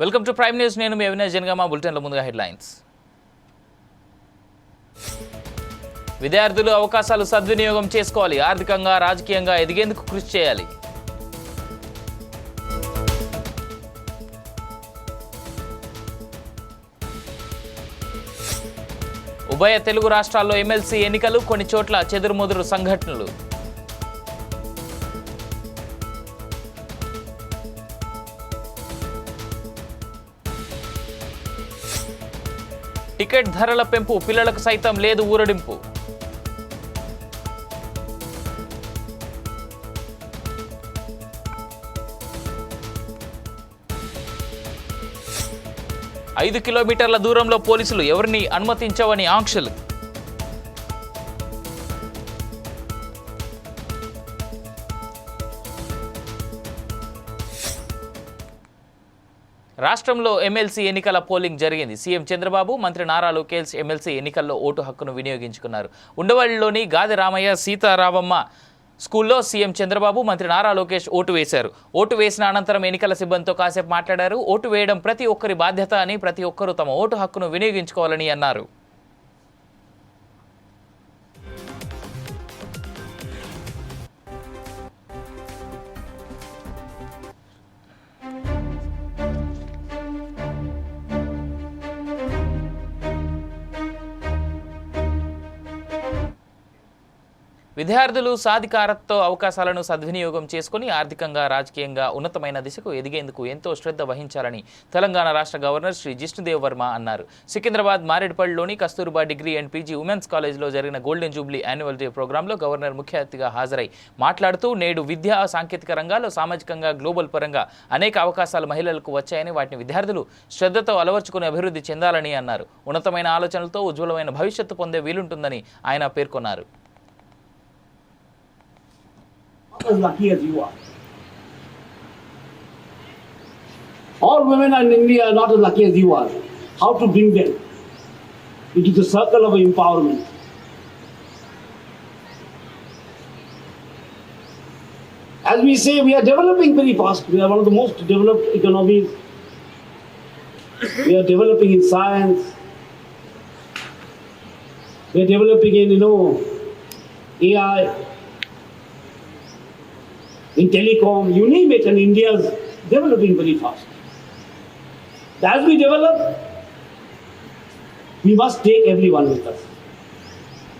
Welcome to prime news. నేను మీ అవినాష్ జనగామ. బులెటిన్ల ముందుగా headlines. విద్యార్థులు అవకాశాలు సద్వినియోగం చేసుకోవాలి, ఆర్థికంగా రాజకీయంగా ఎదిగేందుకు కృషి చేయాలి. ఉభయ తెలుగు రాష్ట్రాల్లో ఎమ్మెల్సీ ఎన్నికలు, కొన్ని చోట్ల చెదురుమదురు సంఘటనలు. టికెట్ ధరల పెంపు, పిల్లలకు సైతం లేదు ఊరడింపు. ఐదు కిలోమీటర్ల దూరంలో పోలీసులు, ఎవరిని అనుమతించవని ఆంక్షలు. రాష్ట్రంలో ఎమ్మెల్సీ ఎన్నికల పోలింగ్ జరిగింది. సీఎం చంద్రబాబు, మంత్రి నారా లోకేష్ ఎమ్మెల్సీ ఎన్నికల్లో ఓటు హక్కును వినియోగించుకున్నారు. ఉండవల్లిలోని గాది రామయ్య సీతారామమ్మ స్కూల్లో సీఎం చంద్రబాబు, మంత్రి నారా లోకేష్ ఓటు వేశారు. ఓటు వేసిన అనంతరం ఎన్నికల సిబ్బందితో కాసేపు మాట్లాడారు. ఓటు వేయడం ప్రతి ఒక్కరి బాధ్యత అని, ప్రతి ఒక్కరూ తమ ఓటు హక్కును వినియోగించుకోవాలని అన్నారు. విద్యార్థులు సాధికారతతో అవకాశాలను సద్వినియోగం చేసుకుని ఆర్థికంగా రాజకీయంగా ఉన్నతమైన దిశకు ఎదిగేందుకు ఎంతో శ్రద్ధ వహించాలని తెలంగాణ రాష్ట్ర గవర్నర్ శ్రీ జిష్ణుదేవ్ వర్మ అన్నారు. సికింద్రాబాద్ మారేడుపల్లిలోని Kasturba degree and PG womens కాలేజ్లో జరిగిన గోల్డెన్ జూబ్లీ యాన్యువల్ డే ప్రోగ్రాంలో గవర్నర్ ముఖ్య అతిథిగా హాజరై మాట్లాడుతూ, నేడు విద్యా సాంకేతిక రంగాల్లో సామాజికంగా గ్లోబల్ పరంగా అనేక అవకాశాలు మహిళలకు వచ్చాయని, వాటిని విద్యార్థులు శ్రద్ధతో అలవర్చుకుని అభివృద్ధి చెందాలని అన్నారు. ఉన్నతమైన ఆలోచనలతో ఉజ్వలమైన భవిష్యత్తు పొందే వీలుంటుందని ఆయన పేర్కొన్నారు. As lucky as you are. All women in India are not as lucky as you are. How to bring them into the circle of empowerment? As we say, we are developing very fast. We are one of the most developed economies. We are developing in science. We are developing in, AI. In telecom, you name it, and India is developing very fast. As we develop, we must take everyone with us.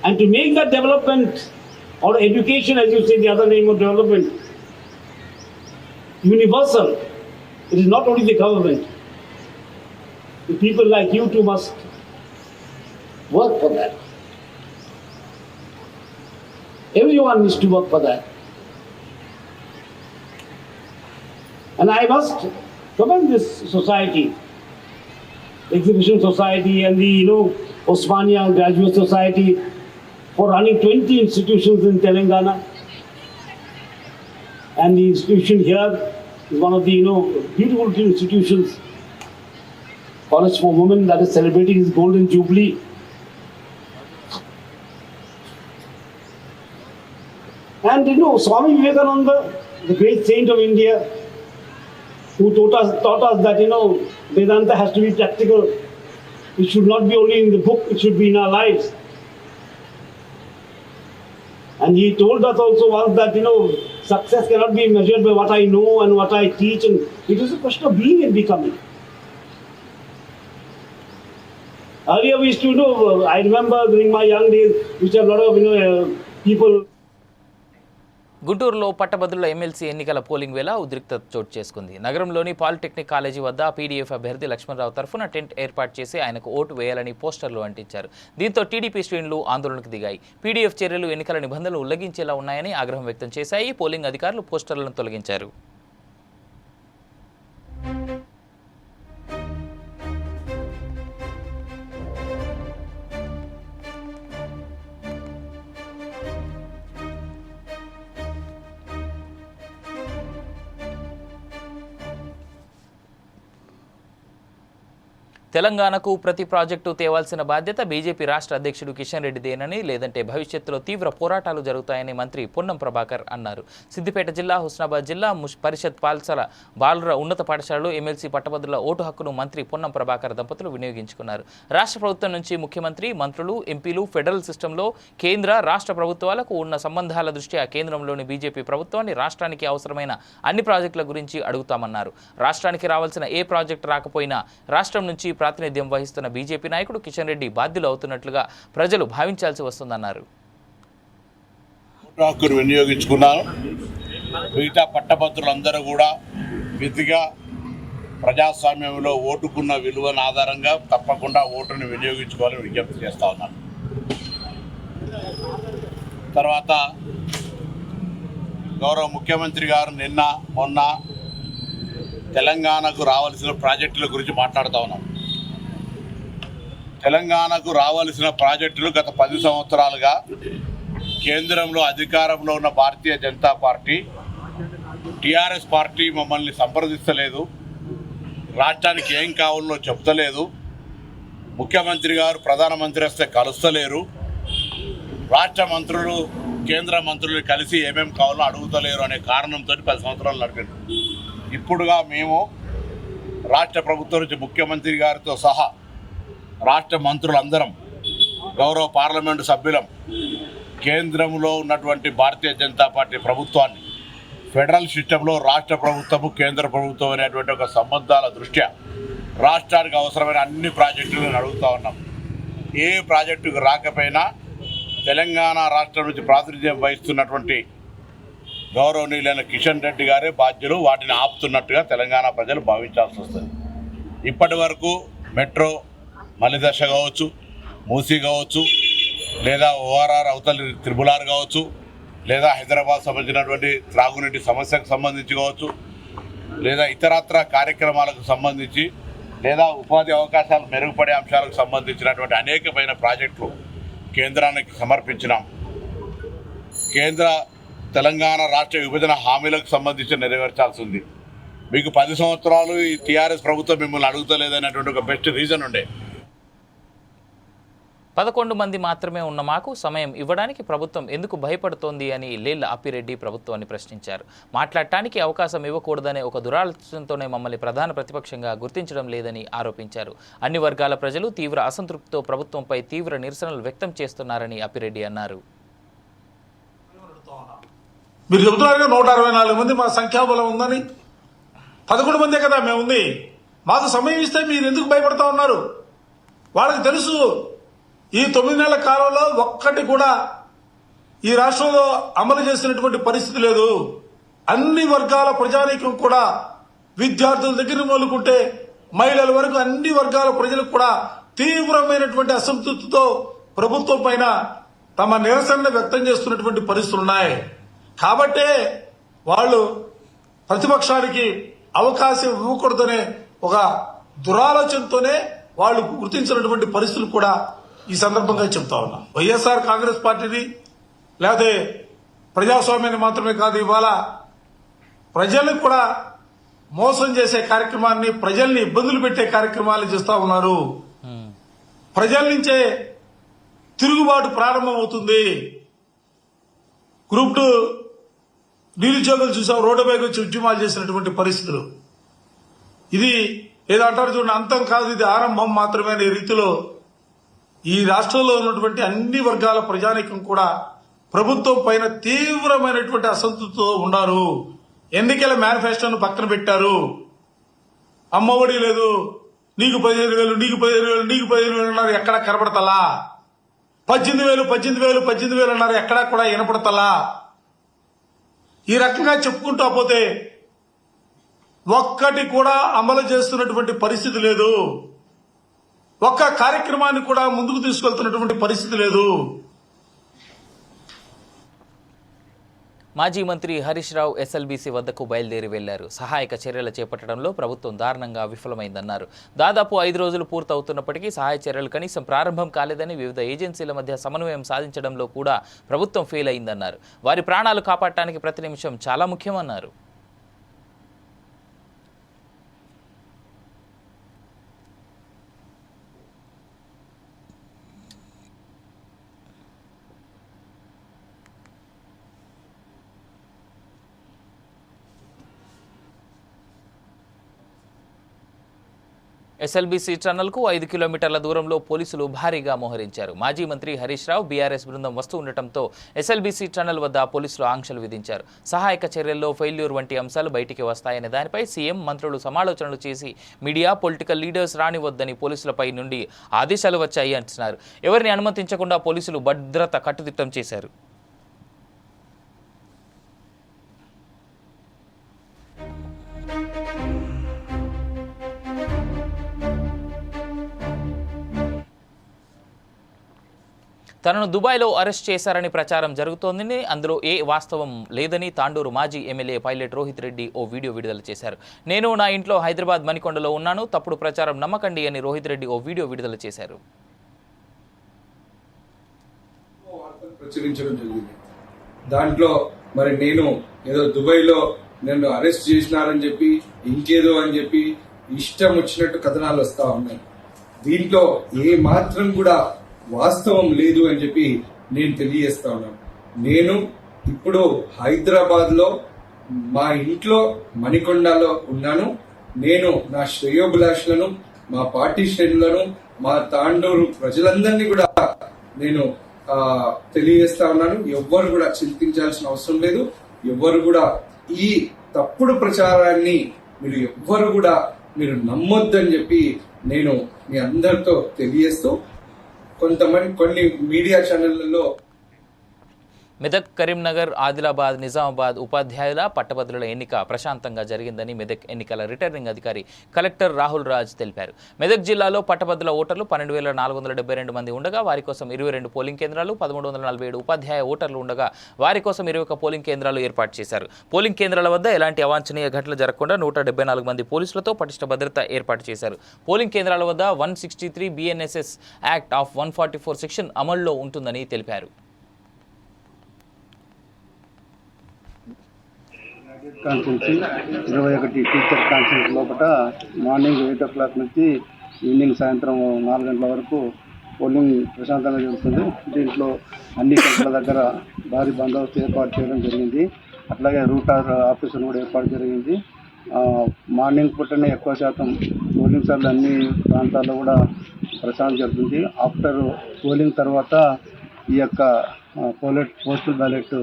And to make that development, or education, as you say, the other name of development, universal, it is not only the government. The people like you too must work for that. Everyone needs to work for that. And I must commend this society, Exhibition Society and the Osmania Graduate Society, for running 20 institutions in Telangana. And the institution here is one of the beautiful institutions, College for Women, that is celebrating its Golden Jubilee. And Swami Vivekananda, the great saint of India, who taught us that Vedanta has to be practical. It should not be only in the book, it should be in our lives. And he told us also once that success cannot be measured by what I know and what I teach, and it is a question of being and becoming. Earlier we used to I remember during my young days, which a lot of people. గుంటూరులో పట్టభద్రుల MLC ఎన్నికల polling వేళ ఉద్రిక్తత చోటు చేసుకుంది. నగరంలోని polytechnic college వద్ద PDF అభ్యర్థి లక్ష్మణరావు తరఫున టెంట్ ఏర్పాటు చేసి ఆయనకు ఓటు వేయాలని పోస్టర్లు అంటించారు. దీంతో టీడీపీ శ్రేణులు ఆందోళనకు దిగాయి. పీడీఎఫ్ చర్యలు ఎన్నికల నిబంధనలు ఉల్లంఘించేలా ఉన్నాయని ఆగ్రహం వ్యక్తం చేశాయి. పోలింగ్ అధికారులు పోస్టర్లను తొలగించారు. తెలంగాణకు ప్రతి ప్రాజెక్టు తేవాల్సిన బాధ్యత బీజేపీ రాష్ట్ర అధ్యక్షుడు కిషన్ రెడ్డిదేనని, లేదంటే భవిష్యత్తులో తీవ్ర పోరాటాలు జరుగుతాయని మంత్రి పొన్నం ప్రభాకర్ అన్నారు. సిద్దిపేట జిల్లా, హుస్నాబాద్ జిల్లా పరిషత్ పాల్సల బాలుర ఉన్నత పాఠశాలలో ఎమ్మెల్సీ పట్టభద్రుల ఓటు హక్కును మంత్రి పొన్నం ప్రభాకర్ దంపతులు వినియోగించుకున్నారు. రాష్ట్ర ప్రభుత్వం నుంచి ముఖ్యమంత్రి, మంత్రులు, ఎంపీలు, ఫెడరల్ సిస్టంలో కేంద్ర, రాష్ట్ర ప్రభుత్వాలకు ఉన్న సంబంధాల దృష్ట్యా కేంద్రంలోని బీజేపీ ప్రభుత్వాన్ని రాష్ట్రానికి అవసరమైన అన్ని ప్రాజెక్టుల గురించి అడుగుతామన్నారు. రాష్ట్రానికి రావాల్సిన ఏ ప్రాజెక్టు రాకపోయినా రాష్ట్రం నుంచి ప్రాతినిధ్యం వహిస్తున్న బీజేపీ నాయకుడు కిషన్ రెడ్డి బాధ్యులు అవుతున్నట్లుగా ప్రజలు భావించాల్సి వస్తుందన్నారు. వినియోగించుకున్నారు. మిగతా పట్టభద్రులందరూ కూడా విధిగా ప్రజాస్వామ్యంలో ఓటుకున్న విలువల ఆధారంగా తప్పకుండా ఓటును వినియోగించుకోవాలని విజ్ఞప్తి చేస్తా ఉన్నాను. తర్వాత గౌరవ ముఖ్యమంత్రి గారు నిన్న మొన్న తెలంగాణకు రావాల్సిన ప్రాజెక్టుల గురించి మాట్లాడుతూ ఉన్నాం. తెలంగాణకు రావాల్సిన ప్రాజెక్టులు గత 10 సంవత్సరాలుగా కేంద్రంలో అధికారంలో ఉన్న Bharatiya Janata party, TRS party మమ్మల్ని సంప్రదిస్తలేదు, రాష్ట్రానికి ఏం కావాలో చెప్తలేదు, ముఖ్యమంత్రి గారు ప్రధానమంత్రి వస్తే కలుస్తలేరు, రాష్ట్ర మంత్రులు కేంద్ర మంత్రులు కలిసి ఏమేమి కావాలో అడుగుతలేరు అనే కారణంతో 10 సంవత్సరాలు నడిపారు. ఇప్పుడుగా మేము రాష్ట్ర ప్రభుత్వం నుంచి ముఖ్యమంత్రి గారితో సహా రాష్ట్ర మంత్రులందరం, గౌరవ పార్లమెంటు సభ్యులం, కేంద్రంలో ఉన్నటువంటి భారతీయ జనతా పార్టీ ప్రభుత్వాన్ని ఫెడరల్ సిస్టంలో రాష్ట్ర ప్రభుత్వము కేంద్ర ప్రభుత్వం అనేటువంటి ఒక సంబంధాల దృష్ట్యా రాష్ట్రానికి అవసరమైన అన్ని ప్రాజెక్టులను అడుగుతూ ఉన్నాం. ఏ ప్రాజెక్టుకు రాకపోయినా తెలంగాణ రాష్ట్రం నుంచి ప్రాతినిధ్యం వహిస్తున్నటువంటి గౌరవనీయులైన కిషన్ రెడ్డి గారే బాధ్యులు. వాటిని ఆపుతున్నట్టుగా తెలంగాణ ప్రజలు భావించాల్సి వస్తుంది. ఇప్పటి వరకు మెట్రో మలిదశ కావచ్చు, మూసీ కావచ్చు, లేదా ఓఆర్ఆర్ అవతలి త్రిబులార్ కావచ్చు, లేదా హైదరాబాద్ సంబంధించినటువంటి త్రాగునీటి సమస్యకు సంబంధించి కావచ్చు, లేదా ఇతరత్ర కార్యక్రమాలకు సంబంధించి, లేదా ఉపాధి అవకాశాలు మెరుగుపడే అంశాలకు సంబంధించినటువంటి అనేకమైన ప్రాజెక్టులు కేంద్రానికి సమర్పించినాం. కేంద్ర తెలంగాణ రాష్ట్ర విభజన హామీలకు సంబంధించి నెరవేర్చాల్సి ఉంది. మీకు 10 సంవత్సరాలు ఈ టీఆర్ఎస్ ప్రభుత్వం మిమ్మల్ని అడుగుతలేదనేటువంటి ఒక బెస్ట్ రీజన్ ఉండే. 11 మంది మాత్రమే ఉన్న మాకు సమయం ఇవ్వడానికి ప్రభుత్వం ఎందుకు భయపడుతోంది అని లేళ్ల అప్పిరెడ్డి ప్రభుత్వాన్ని ప్రశ్నించారు. మాట్లాడటానికి అవకాశం ఇవ్వకూడదనే ఒక దురాలోచనతోనే మమ్మల్ని ప్రధాన ప్రతిపక్షంగా గుర్తించడం లేదని ఆరోపించారు. అన్ని వర్గాల ప్రజలు తీవ్ర అసంతృప్తితో ప్రభుత్వంపై తీవ్ర నిరసనలు వ్యక్తం చేస్తున్నారని అప్పిరెడ్డి అన్నారు. మీరు చెబుతున్నారు 164 మంది మా సంఖ్యాబలం ఉందని. 11 మందే కదా మేము ఉంది. మాకు సమయం ఇస్తే మీరు ఎందుకు భయపడతా ఉన్నారు? వాళ్ళకి తెలుసు ఈ 9 నెలల కాలంలో ఒక్కటి కూడా ఈ రాష్ట్రంలో అమలు చేసినటువంటి పరిస్థితి లేదు. అన్ని వర్గాల ప్రజానీకం కూడా, విద్యార్థుల దగ్గర మొదలుకుంటే మహిళల వరకు అన్ని వర్గాల ప్రజలకు కూడా తీవ్రమైనటువంటి అసంతృప్తితో ప్రభుత్వం పైన తమ నిరసన వ్యక్తం చేస్తున్నటువంటి పరిస్థితులు ఉన్నాయి. కాబట్టే వాళ్ళు ప్రతిపక్షానికి అవకాశం ఇవ్వకూడదనే ఒక దురాలోచనతోనే వాళ్ళు గుర్తించినటువంటి పరిస్థితులు కూడా ఈ సందర్భంగా చెప్తా ఉన్నా. వైఎస్ఆర్ కాంగ్రెస్ పార్టీని లేకపోతే ప్రజాస్వామ్యాన్ని మాత్రమే కాదు, ఇవాళ ప్రజలకు కూడా మోసం చేసే కార్యక్రమాన్ని, ప్రజల్ని ఇబ్బందులు పెట్టే కార్యక్రమాలు చేస్తా ఉన్నారు. ప్రజల నుంచే తిరుగుబాటు ప్రారంభమవుతుంది. గ్రూప్ 2 నిరుద్యోగులు చూసాం, రోడ్డుపై వచ్చి ఉద్యమాలు చేసినటువంటి పరిస్థితులు. ఇది ఏదో అంటారు చూడండి, అంతం కాదు ఇది ఆరంభం మాత్రమే అనే రీతిలో ఈ రాష్ట్రంలో ఉన్నటువంటి అన్ని వర్గాల ప్రజానీకం కూడా ప్రభుత్వం పైన తీవ్రమైనటువంటి అసంతృప్తితో ఉన్నారు. ఎన్నికల మేనిఫెస్టోను పక్కన పెట్టారు. అమ్మఒడి లేదు, నీకు 15,000, నీకు 15,000, నీకు 15,000 అన్నారు, ఎక్కడా కనపడతలా. 18,000 అన్నారు, ఎక్కడా కూడా వినపడతలా. ఈ రకంగా చెప్పుకుంటూ పోతే ఒక్కటి కూడా అమలు చేస్తున్నటువంటి పరిస్థితి లేదు. ఒక్క కార్యక్రమాన్ని కూడా ముందుకు తీసుకెళ్తున్నటువంటి పరిస్థితి లేదు. మాజీ మంత్రి హరీష్ రావు ఎస్ఎల్బీసీ వద్దకు బయలుదేరి వెళ్లారు. సహాయక చర్యలు చేపట్టడంలో ప్రభుత్వం దారుణంగా విఫలమైందన్నారు. దాదాపు 5 రోజులు పూర్తవుతున్నప్పటికీ సహాయ చర్యలు కనీసం ప్రారంభం కాలేదని, వివిధ ఏజెన్సీల మధ్య సమన్వయం సాధించడంలో కూడా ప్రభుత్వం ఫెయిల్ అయిందన్నారు. వారి ప్రాణాలు కాపాడటానికి ప్రతి నిమిషం చాలా ముఖ్యమన్నారు. ఎస్ఎల్బీసీ టన్నల్కు 5 కిలోమీటర్ల దూరంలో పోలీసులు భారీగా మోహరించారు. మాజీ మంత్రి హరీష్ రావు బీఆర్ఎస్ బృందం వస్తూ ఉండటంతో ఎస్ఎల్బీసీ టన్నల్ వద్ద పోలీసులు ఆంక్షలు విధించారు. సహాయక చర్యల్లో ఫెయిల్యూర్ వంటి అంశాలు బయటికి వస్తాయనే దానిపై సీఎం మంత్రులు సమాలోచనలు చేసి మీడియా, పొలిటికల్ లీడర్స్ రానివద్దని పోలీసులపై నుండి ఆదేశాలు వచ్చాయి అంటున్నారు. ఎవరిని అనుమతించకుండా పోలీసులు భద్రత కట్టుదిట్టం చేశారు. తనను దుబాయ్లో అరెస్ట్ చేశారని ప్రచారం జరుగుతోందని, అందులో ఏ వాస్తవం లేదని తాండూరు మాజీ ఎమ్మెల్యే పైలట్ రోహిత్ రెడ్డి ఓ వీడియో విడుదల చేశారు. నేను నా ఇంట్లో హైదరాబాద్ మణికొండలో ఉన్నాను, తప్పుడు ప్రచారం నమ్మకండి అని రోహిత్ రెడ్డి ఓ వీడియో విడుదల చేశారు. ప్రచురించడం జరిగింది. దాంట్లో మరి నేను ఏదో దుబాయ్లో నన్ను అరెస్ట్ చేసినారని చెప్పి ఇంకేదో అని చెప్పి ఇష్టం వచ్చినట్టు కథనాలు వస్తా ఉన్నాయి. దీంట్లో ఏ మాత్రం కూడా వాస్తవం లేదు అని చెప్పి నేను తెలియజేస్తా ఉన్నాను. నేను ఇప్పుడు హైదరాబాద్ లో మా ఇంట్లో మణికొండలో ఉన్నాను. నేను నా శ్రేయోభిలాషులను, మా పార్టీ శ్రేణులను, మా తాండూరు ప్రజలందరినీ కూడా నేను తెలియజేస్తా ఉన్నాను. ఎవ్వరు కూడా చింతించాల్సిన అవసరం లేదు. ఎవ్వరు కూడా ఈ తప్పుడు ప్రచారాన్ని మీరు నమ్మొద్దని చెప్పి నేను మీ అందరితో తెలియజేస్తూ కొన్ని మీడియా ఛానళ్లలో మెదక్, కరీంనగర్, ఆదిలాబాద్, నిజామాబాద్ ఉపాధ్యాయుల పట్టభద్రుల ఎన్నిక ప్రశాంతంగా జరిగిందని మెదక్ ఎన్నికల రిటర్నింగ్ అధికారి కలెక్టర్ రాహుల్ రాజ్ తెలిపారు. మెదక్ జిల్లాలో పట్టభద్రుల ఓటర్లు 12,472 మంది ఉండగా వారి కోసం 22 పోలింగ్ కేంద్రాలు, 1347 ఉపాధ్యాయ ఓటర్లు ఉండగా వారి కోసం 21 పోలింగ్ కేంద్రాలు ఏర్పాటు చేశారు. పోలింగ్ కేంద్రాల వద్ద ఎలాంటి అవాంఛనీయ ఘటనలు జరగకుండా 174 మంది పోలీసులతో పటిష్ట భద్రత ఏర్పాటు చేశారు. పోలింగ్ కేంద్రాల వద్ద 163 BNSS యాక్ట్ ఆఫ్ 144 సెక్షన్ అమల్లో ఉంటుందని తెలిపారు. కాన్ఫరెన్స్ 21 టీచర్ కాన్ఫరెన్స్ లోపల మార్నింగ్ 8 o'clock నుంచి ఈవినింగ్ సాయంత్రం 4 గంటల వరకు పోలింగ్ ప్రశాంతంగా జరుగుతుంది. దీంట్లో అన్ని సెంటర్ల దగ్గర భారీ బందోబస్తు ఏర్పాటు చేయడం జరిగింది. అట్లాగే రూటర్ ఆఫీసులు కూడా ఏర్పాటు జరిగింది. మార్నింగ్ పూటనే ఎక్కువ శాతం పోలింగ్ సార్లు అన్ని ప్రాంతాల్లో కూడా ప్రశాంతం జరుగుతుంది. ఆఫ్టర్ పోలింగ్ తర్వాత ఈ యొక్క పోస్టల్ బ్యాలెట్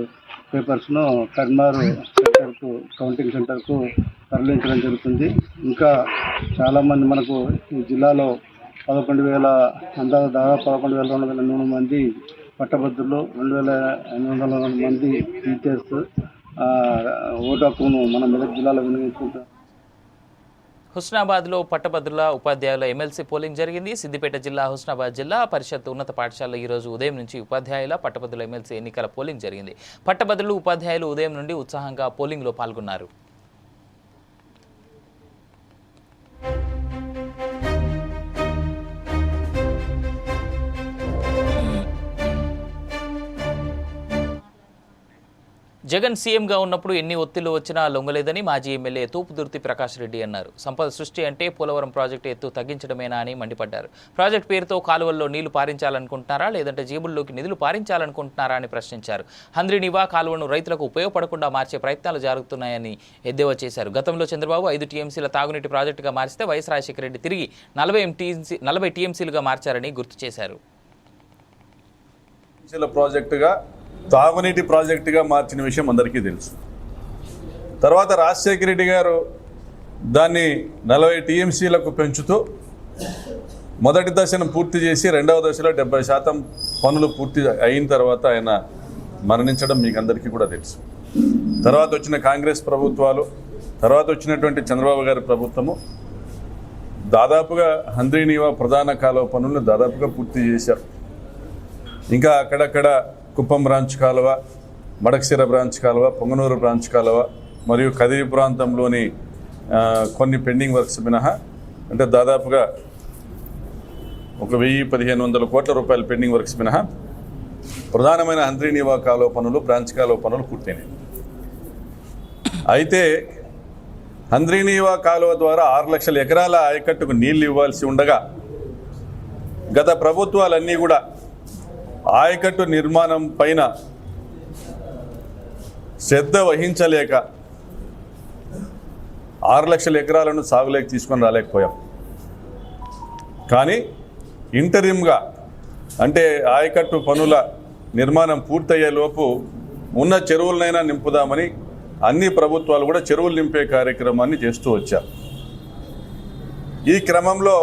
పేపర్స్ను కర్మారు సెంటర్కు, కౌంటింగ్ సెంటర్కు తరలించడం జరుగుతుంది. ఇంకా చాలామంది మనకు ఈ జిల్లాలో 11,203 మంది పట్టభద్రులు, 2,800 మంది టీచర్స్ ఓటు హక్కును మన మెదక్ జిల్లాలో వినియోగించుకుంటారు. హుస్నాబాద్లో పట్టభద్రుల ఉపాధ్యాయుల ఎమ్మెల్సీ పోలింగ్ జరిగింది. సిద్దిపేట జిల్లా హుస్నాబాద్ జిల్లా పరిషత్ ఉన్నత పాఠశాలలో ఈరోజు ఉదయం నుంచి ఉపాధ్యాయుల పట్టభద్రుల ఎమ్మెల్సీ ఎన్నికల పోలింగ్ జరిగింది. పట్టభద్రులు, ఉపాధ్యాయులు ఉదయం నుండి ఉత్సాహంగా పోలింగ్లో పాల్గొన్నారు. జగన్ సీఎంగా ఉన్నప్పుడు ఎన్ని ఒత్తిళ్లు వచ్చినా లొంగలేదని మాజీ ఎమ్మెల్యే తూపుదుర్తి ప్రకాష్ రెడ్డి అన్నారు. సంపద సృష్టి అంటే పోలవరం ప్రాజెక్టు ఎత్తు తగ్గించడమేనా అని మండిపడ్డారు. ప్రాజెక్టు పేరుతో కాలువల్లో నీళ్లు పారించాలనుకుంటున్నారా, లేదంటే జేబుల్లోకి నిధులు పారించాలనుకుంటున్నారా అని ప్రశ్నించారు. హంద్రీనివా కాలువను రైతులకు ఉపయోగపడకుండా మార్చే ప్రయత్నాలు జరుగుతున్నాయని ఎద్దేవా చేశారు. గతంలో చంద్రబాబు 5 టీఎంసీల తాగునీటి ప్రాజెక్టుగా మార్చితే వైఎస్ రాజశేఖర రెడ్డి తిరిగి 40 టీఎంసీలుగా మార్చారని గుర్తు చేశారు. ప్రాజెక్టుగా తాగునీటి ప్రాజెక్టుగా మార్చిన విషయం అందరికీ తెలుసు. తర్వాత రాజశేఖర రెడ్డి గారు దాన్ని 40 టీఎంసీలకు పెంచుతూ మొదటి దశను పూర్తి చేసి రెండవ దశలో 70% పనులు పూర్తి అయిన తర్వాత ఆయన మరణించడం మీకు అందరికీ కూడా తెలుసు. తర్వాత వచ్చిన కాంగ్రెస్ ప్రభుత్వాలు, తర్వాత వచ్చినటువంటి చంద్రబాబు గారి ప్రభుత్వము దాదాపుగా హంద్రీనీవా ప్రధాన కాలువ పనులను దాదాపుగా పూర్తి చేశారు. ఇంకా అక్కడక్కడ కుప్పం బ్రాంచ్ కాలువ, మడకశిర బ్రాంచ్ కాలువ, పొంగనూరు బ్రాంచ్ కాలువ మరియు కదిరి ప్రాంతంలోని కొన్ని పెండింగ్ వర్క్స్ మినహా అంటే దాదాపుగా 1,000-1,500 కోట్ల రూపాయల పెండింగ్ వర్క్స్ మినహా ప్రధానమైన హంద్రీనీవా కాలువ పనులు, బ్రాంచ్ కాలువ పనులు పూర్తయినాయి. అయితే హంద్రీనీవా కాలువ ద్వారా 6 లక్షల ఎకరాల ఆయకట్టుకు నీళ్లు ఇవ్వాల్సి ఉండగా గత ప్రభుత్వాలన్నీ కూడా ఆయకట్టు నిర్మాణం పైన శ్రద్ధ వహించలేక 6 లక్షల ఎకరాలను సాగులేకి తీసుకొని రాలేకపోయాం. కానీ ఇంటరిమ్గా అంటే ఆయకట్టు పనుల నిర్మాణం పూర్తయ్యేలోపు ఉన్న చెరువులనైనా నింపుదామని అన్ని ప్రభుత్వాలు కూడా చెరువులు నింపే కార్యక్రమాన్ని చేస్తూ వచ్చారు. ఈ క్రమంలో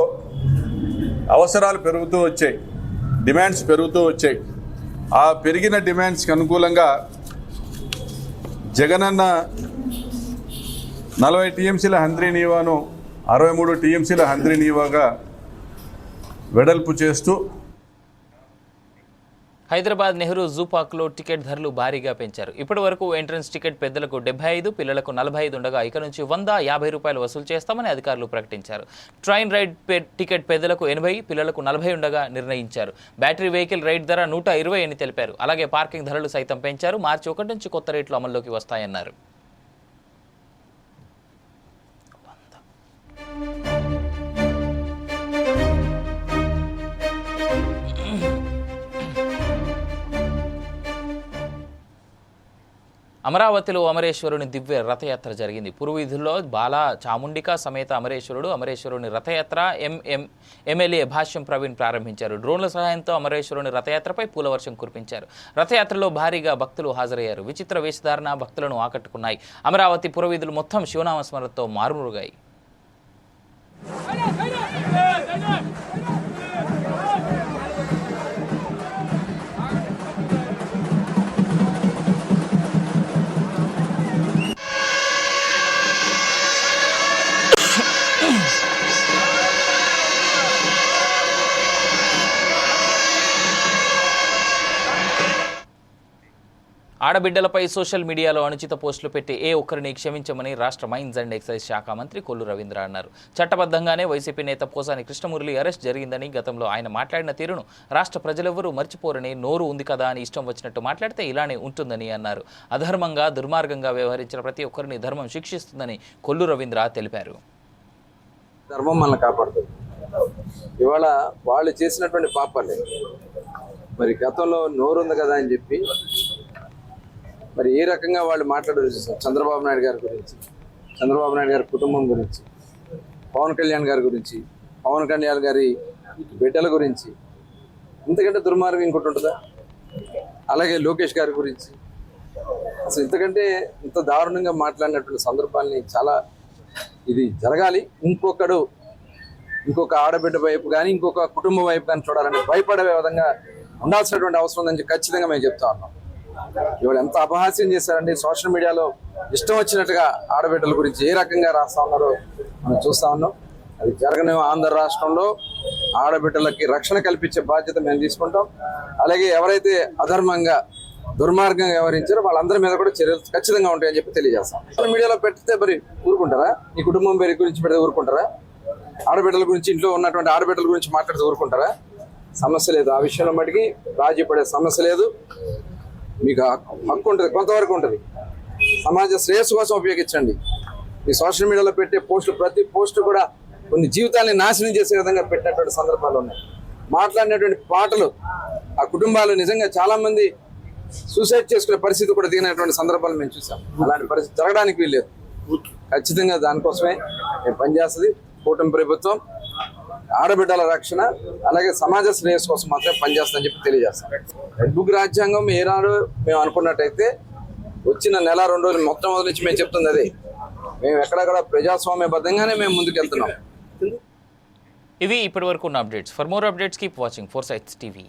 అవసరాలు పెరుగుతూ వచ్చాయి, డిమాండ్స్ పెరుగుతూ వచ్చాయి. ఆ పెరిగిన డిమాండ్స్కి అనుకూలంగా జగనన్న 40 టీఎంసీల హంద్రీ నీవాను 63 టీఎంసీల హంద్రీ నీవాగా వెడల్పు చేస్తూ హైదరాబాద్ నెహ్రూ జూ పార్క్లో టికెట్ ధరలు భారీగా పెంచారు. ఇప్పటి వరకు ఎంట్రన్స్ టికెట్ పెద్దలకు 75, పిల్లలకు 45 ఉండగా ఇక నుంచి 150 రూపాయలు వసూలు చేస్తామని అధికారులు ప్రకటించారు. ట్రైన్ రైడ్ టికెట్ పెద్దలకు 80, పిల్లలకు 40 ఉండగా నిర్ణయించారు. బ్యాటరీ వెహికల్ రైడ్ ధర 120 అని తెలిపారు. అలాగే పార్కింగ్ ధరలు సైతం పెంచారు. మార్చి 1 నుంచి కొత్త రేట్లు అమల్లోకి వస్తాయన్నారు. అమరావతిలో అమరేశ్వరుని దివ్య రథయాత్ర జరిగింది. పూర్వీధుల్లో బాలా చాముండిక సమేత అమరేశ్వరుని రథయాత్ర ఎమ్మెల్యే భాష్యం ప్రవీణ్ ప్రారంభించారు. డ్రోన్ల సహాయంతో అమరేశ్వరుని రథయాత్రపై పూలవర్షం కురిపించారు. రథయాత్రలో భారీగా భక్తులు హాజరయ్యారు. విచిత్ర వేషధారణ భక్తులను ఆకట్టుకున్నాయి. అమరావతి పురవీధులు మొత్తం శివనామ స్మరణతో మారుమరుగాయి. ఆడబిడ్డలపై సోషల్ మీడియాలో అనుచిత పోస్టులు పెట్టి ఏ ఒక్కరిని క్షమించమని రాష్ట్ర మైన్స్ అండ్ ఎక్సైజ్ శాఖ మంత్రి కొల్లు రవీంద్ర అన్నారు. చట్టబద్ధంగానే వైసీపీ నేత పోసాని కృష్ణమురళి అరెస్ట్ జరిగిందని, గతంలో ఆయన మాట్లాడిన తీరును రాష్ట్ర ప్రజలెవరూ మర్చిపోరని, నోరు ఉంది కదా అని ఇష్టం వచ్చినట్టు మాట్లాడితే ఇలానే ఉంటుందని అన్నారు. అధర్మంగా దుర్మార్గంగా వ్యవహరించిన ప్రతి ఒక్కరిని ధర్మం శిక్షిస్తుందని కొల్లు రవీంద్ర తెలిపారు. ధర్మం మనల్ని కాపాడుతుంది. ఇవాళ వాళ్ళు చేసినటువంటి పాపాలే మరి గతంలో నోరుంది కదా అని చెప్పి మరి ఏ రకంగా వాళ్ళు మాట్లాడారు. చంద్రబాబు నాయుడు గారి గురించి, చంద్రబాబు నాయుడు గారి కుటుంబం గురించి, పవన్ కళ్యాణ్ గారి గురించి, పవన్ కళ్యాణ్ గారి బిడ్డల గురించి, ఇంతకంటే దుర్మార్గం ఇంకోటి ఉంటుందా? అలాగే లోకేష్ గారి గురించి అసలు ఇంతకంటే ఇంత దారుణంగా మాట్లాడినటువంటి సందర్భాల్ని చాలా ఇది జరగాలి. ఇంకొక ఆడబిడ్డ వైపు కానీ ఇంకొక కుటుంబం వైపు కానీ చూడాలని భయపడే విధంగా ఉండాల్సినటువంటి అవసరం ఉందని ఖచ్చితంగా మేము చెప్తా ఉన్నాం. ఇవాళ ఎంత అపహాస్యం చేశారండి. సోషల్ మీడియాలో ఇష్టం వచ్చినట్టుగా ఆడబిడ్డల గురించి ఏ రకంగా రాస్తా ఉన్నారో మనం చూస్తా ఉన్నాం. అది జరగని ఆంధ్ర రాష్ట్రంలో ఆడబిడ్డలకి రక్షణ కల్పించే బాధ్యత మేము తీసుకుంటాం. అలాగే ఎవరైతే అధర్మంగా దుర్మార్గంగా వ్యవహరించారో వాళ్ళందరి మీద కూడా చర్యలు ఖచ్చితంగా ఉంటాయని చెప్పి తెలియజేస్తాం. సోషల్ మీడియాలో పెడితే మరి ఊరుకుంటారా? ఈ కుటుంబం పేరు గురించి పెడితే ఊరుకుంటారా? ఆడబిడ్డల గురించి, ఇంట్లో ఉన్నటువంటి ఆడబిడ్డల గురించి మాట్లాడితే ఊరుకుంటారా? సమస్య లేదు. ఆ విషయంలో మటుకి రాజీ పడే సమస్య లేదు. మీకు హక్కు ఉంటుంది, కొంతవరకు ఉంటుంది. సమాజ శ్రేయస్సు కోసం ఉపయోగించండి. మీ సోషల్ మీడియాలో పెట్టే పోస్టులు, ప్రతి పోస్టు కూడా కొన్ని జీవితాన్ని నాశనం చేసే విధంగా పెట్టినటువంటి సందర్భాలు ఉన్నాయి. మాట్లాడినటువంటి పాటలు ఆ కుటుంబాలు నిజంగా చాలా మంది సూసైడ్ చేసుకునే పరిస్థితి కూడా దిగినటువంటి సందర్భాలు మేము చూసాం. అలాంటి పరిస్థితి జరగడానికి వీల్లేదు. ఖచ్చితంగా దానికోసమే మేము పనిచేస్తుంది కూటమి ప్రభుత్వం. ఆడబిడ్డల రక్షణ అలాగే సమాజ శ్రేయస్సు కోసం మాత్రమే పనిచేస్తుందని చెప్పి తెలియజేస్తాం. రెడ్ బుక్ రాజ్యాంగం ఏనాడు మేము అనుకున్నట్టయితే వచ్చిన నెల 2 రోజులు మొత్తం మొదటి నుంచి మేము చెప్తుంది అదే. మేము ఎక్కడెక్కడ ప్రజాస్వామ్యబద్ధంగానే మేము ముందుకు వెళ్తున్నాం. ఇవి ఇప్పటివరకు ఉన్న updates. For more updates keep watching Foresights TV.